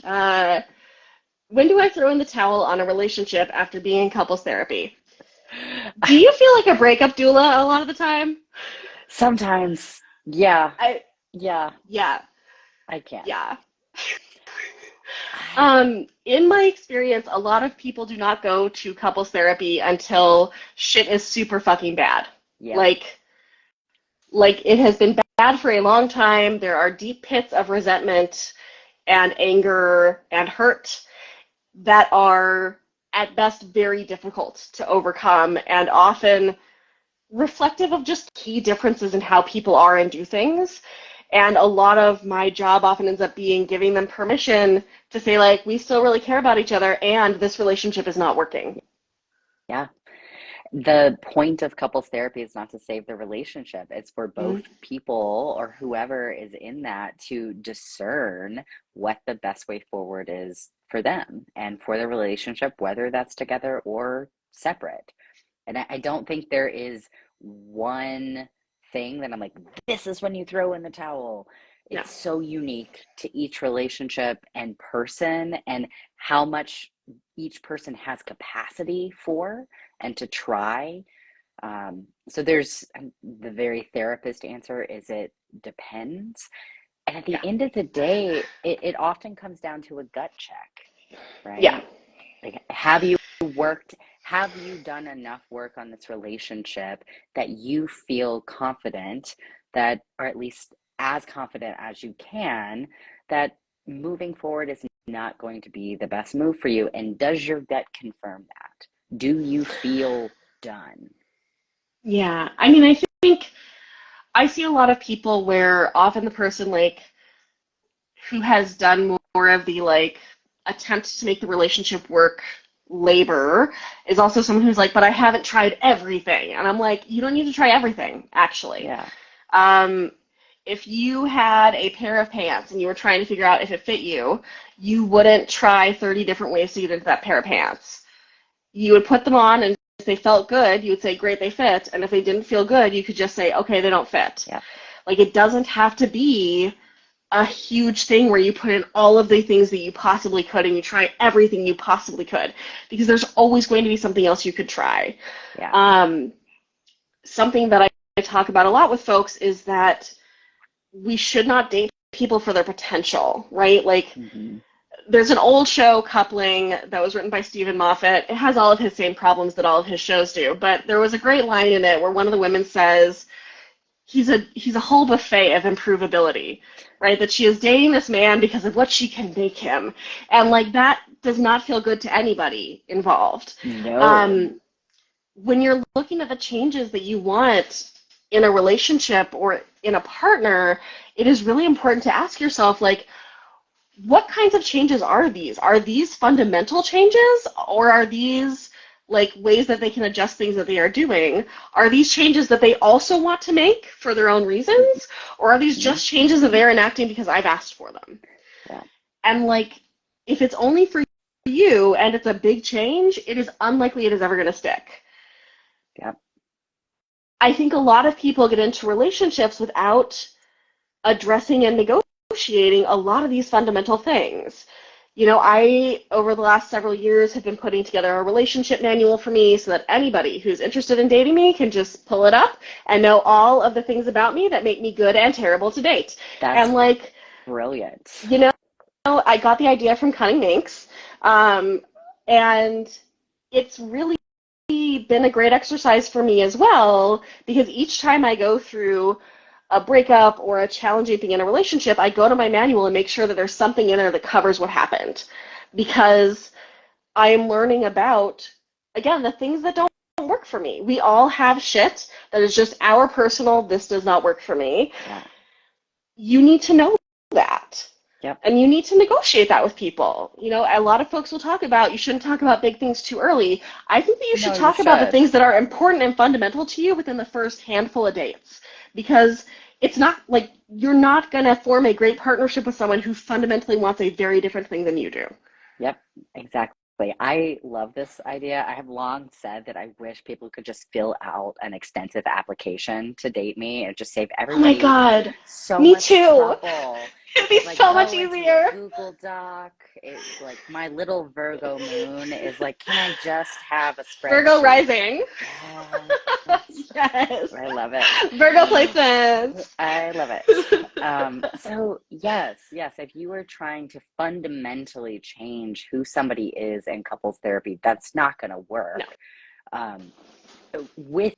Uh, when do I throw in the towel on a relationship after being in couples therapy? Do you feel like a breakup doula a lot of the time? Sometimes, yeah, I, yeah, yeah, I can. yeah. I, In my experience, a lot of people do not go to couples therapy until shit is super fucking bad. yep. Like, like it has been bad for a long time. There are deep pits of resentment and anger and hurt that are at best very difficult to overcome and often reflective of just key differences in how people are and do things. And a lot of my job often ends up being giving them permission to say, like, we still really care about each other and this relationship is not working. Yeah. The point of couples therapy is not to save the relationship. It's for both Mm, people or whoever is in that to discern what the best way forward is for them and for the relationship, whether that's together or separate. And I don't think there is one thing that I'm like, this is when you throw in the towel. no. It's so unique to each relationship and person and how much each person has capacity for and to try. So there's the very therapist answer is it depends. And at the Yeah. end of the day, it often comes down to a gut check, Yeah. right? Like, have you worked, have you done enough work on this relationship that you feel confident that, or at least as confident as you can, that moving forward is not going to be the best move for you? And does your gut confirm that? Do you feel done? Yeah. I mean, I think I see a lot of people where often the person, like, who has done more of the, like, attempt to make the relationship work labor is also someone who's like, but I haven't tried everything. And I'm like, you don't need to try everything, actually. Yeah. Um, if you had a pair of pants and you were trying to figure out if it fit you, you wouldn't try 30 different ways to get into that pair of pants. You would put them on, and if they felt good, you would say, great, they fit. And if they didn't feel good, you could just say, okay, they don't fit. Yeah. Like, it doesn't have to be a huge thing where you put in all of the things that you possibly could and you try everything you possibly could because there's always going to be something else you could try. Yeah. Um, Something that I talk about a lot with folks is that we should not date people for their potential, right? Like, Hmm. there's an old show, Coupling, that was written by Stephen Moffat. It has all of his same problems that all of his shows do, but there was a great line in it where one of the women says, he's a whole buffet of improvability, right? That she is dating this man because of what she can make him, and like that does not feel good to anybody involved. No. Um, when you're looking at the changes that you want in a relationship or in a partner, it is really important to ask yourself, like, what kinds of changes are these? Are these fundamental changes, or are these like ways that they can adjust things that they are doing? Are these changes that they also want to make for their own reasons, or are these Hmm. just changes that they're enacting because I've asked for them? Yeah. And like, if it's only for you and it's a big change, it is unlikely it is ever going to stick. Yeah. I think a lot of people get into relationships without addressing and negotiating a lot of these fundamental things. You know, I, over the last several years, have been putting together a relationship manual for me so that anybody who's interested in dating me can just pull it up and know all of the things about me that make me good and terrible to date. And, That's like, brilliant. you know, I got the idea from Cunning Minx, um, and it's really been a great exercise for me as well because each time I go through a breakup or a challenging thing in a relationship, I go to my manual and make sure that there's something in there that covers what happened because I'm learning about, again, the things that don't work for me. We all have shit that is just our personal, this does not work for me. Yeah. You need to know that. Yep. And you need to negotiate that with people. You know, a lot of folks will talk about you shouldn't talk about big things too early. I think that you should No, you talk about the should. things that are important and fundamental to you within the first handful of dates. Because it's not like you're not going to form a great partnership with someone who fundamentally wants a very different thing than you do. Yep, exactly. I love this idea. I have long said that I wish people could just fill out an extensive application to date me and just save Oh my everybody God. so Me much too. trouble. It'd be like so much go into a easier. Google Doc. It like my little Virgo moon is like, can I just have a Virgo spreadsheet? rising. Yes. Yes. I love it. Virgo placements. I love it. So yes, if you are trying to fundamentally change who somebody is in couples therapy, that's not going to No. work. Um, with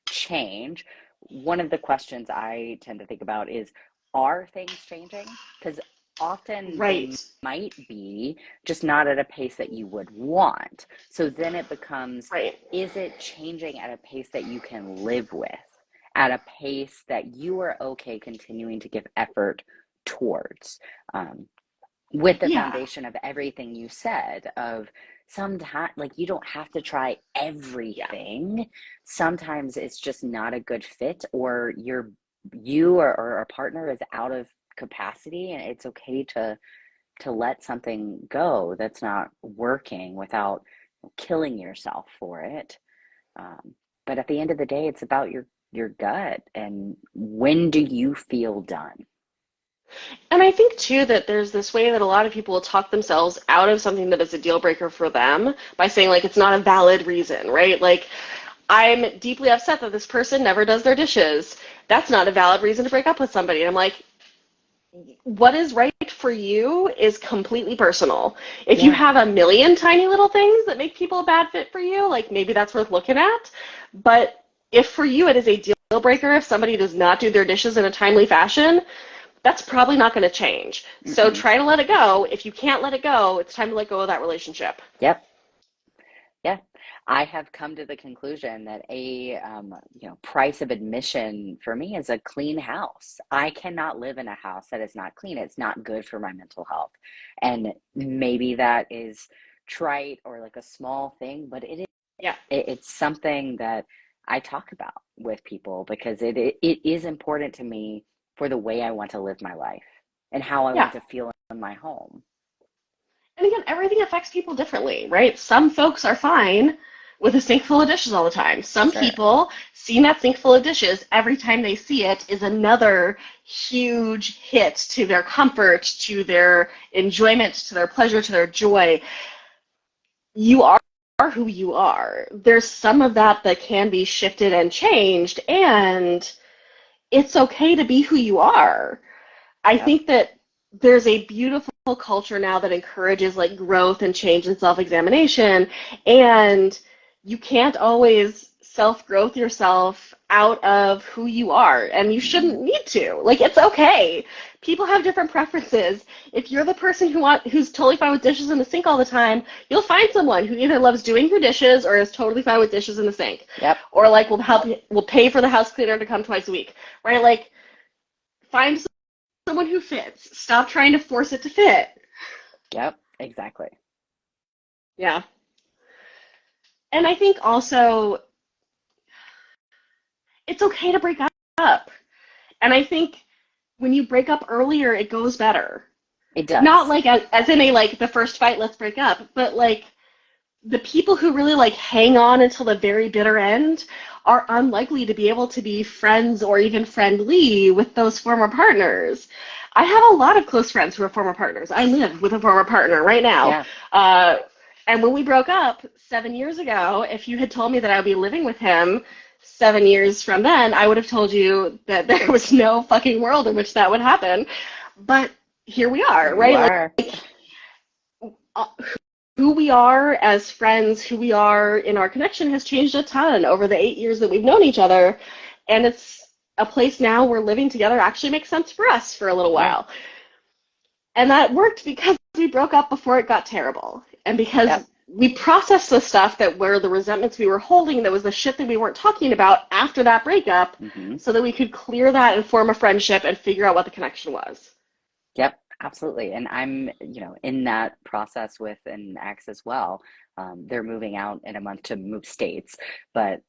change, one of the questions I tend to think about is, are things changing? Because often they Right. might be, just not at a pace that you would want. So then it becomes, Right. is it changing at a pace that you can live with, at a pace that you are okay continuing to give effort towards? With the Yeah. foundation of everything you said, of sometimes like you don't have to try Yeah. everything. Sometimes it's just not a good fit, or you or a partner is out of capacity, and it's okay to let something go that's not working without killing yourself for it. But at the end of the day, it's about your gut, and when do you feel done? And I think too that there's this way that a lot of people will talk themselves out of something that is a deal breaker for them by saying like it's not a valid reason, right? Like I'm deeply upset that this person never does their dishes. That's not a valid reason to break up with somebody. And I'm like, what is right for you is completely personal. If you Yeah. have a million tiny little things that make people a bad fit for you, like maybe that's worth looking at. But if for you it is a deal breaker if somebody does not do their dishes in a timely fashion, that's probably not going to change. So Mm-mm. try to let it go. If you can't let it go, it's time to let go of that relationship. Yep. Yeah, I have come to the conclusion that price of admission for me is a clean house. I cannot live in a house that is not clean. It's not good for my mental health. And maybe that is trite or like a small thing, but Yeah. it's something that I talk about with people because it is important to me for the way I want to live my life and how I Yeah. want to feel in my home. And again, everything affects people differently, right? Some folks are fine with a sink full of dishes all the time. Some Sure. people, seeing that sink full of dishes every time they see it is another huge hit to their comfort, to their enjoyment, to their pleasure, to their joy. You are who you are. There's some of that that can be shifted and changed, and it's okay to be who you are. I Yep. think that there's a beautiful culture now that encourages like growth and change and self-examination, and you can't always self-growth yourself out of who you are, and you Mm-mm. shouldn't need to. Like it's okay. People have different preferences. If you're the person who's totally fine with dishes in the sink all the time, you'll find someone who either loves doing your dishes or is totally fine with dishes in the sink, Yep. or like will pay for the house cleaner to come twice a week, right? Like find someone who fits. Stop trying to force it to fit. Yep. Exactly. Yeah. And I think also it's okay to break up. And I think when you break up earlier, it goes better. It Not does. like as in a like the first fight, let's break up, but like the people who really like hang on until the very bitter end are unlikely to be able to be friends or even friendly with those former partners. I have a lot of close friends who are former partners. I live with a former partner right now. Yeah. Uh, and when we broke up 7 years ago, if you had told me that I would be living with him 7 years from then, I would have told you that there was no fucking world in which that would happen. But here we are, Here you right? are. Uh, who we are as friends, who we are in our connection has changed a ton over the 8 years that we've known each other. And it's a place now where living together actually makes sense for us for a little Yeah. while. And that worked because we broke up before it got terrible. And because Yep. we processed the stuff that were the resentments we were holding, that was the shit that we weren't talking about after that breakup, Hmm. so that we could clear that and form a friendship and figure out what the connection was. Yep. Absolutely. And I'm, in that process with an ex as well. They're moving out in a month to move states, but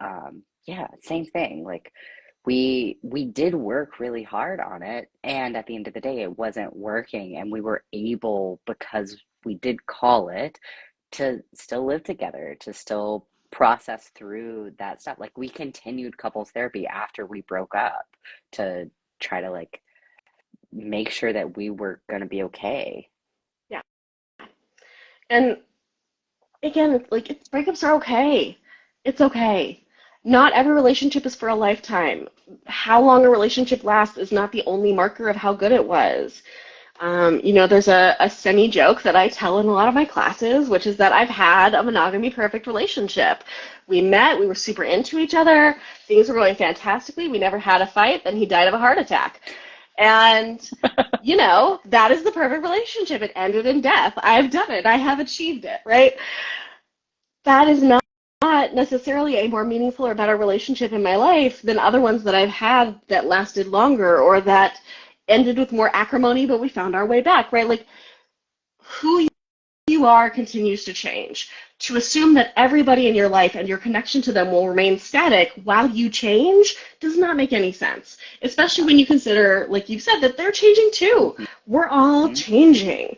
yeah, same thing. Like we did work really hard on it, and at the end of the day, it wasn't working, and we were able, because we did call it, to still live together, to still process through that stuff. Like we continued couples therapy after we broke up to try to like make sure that we were going to be okay. Yeah. And again, like, breakups are okay. It's okay. Not every relationship is for a lifetime. How long a relationship lasts is not the only marker of how good it was. There's a semi-joke that I tell in a lot of my classes, which is that I've had a monogamy perfect relationship. We met, we were super into each other, things were going fantastically, we never had a fight, then he died of a heart attack. And, that is the perfect relationship. It ended in death. I've done it. I have achieved it, right? That is not necessarily a more meaningful or better relationship in my life than other ones that I've had that lasted longer or that ended with more acrimony, but we found our way back, right? Like, who you are continues to change. To assume that everybody in your life and your connection to them will remain static while you change does not make any sense, especially when you consider, like you said, that they're changing too. We're all changing.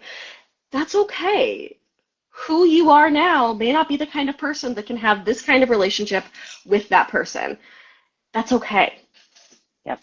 That's okay. Who you are now may not be the kind of person that can have this kind of relationship with that person. That's okay. Yep.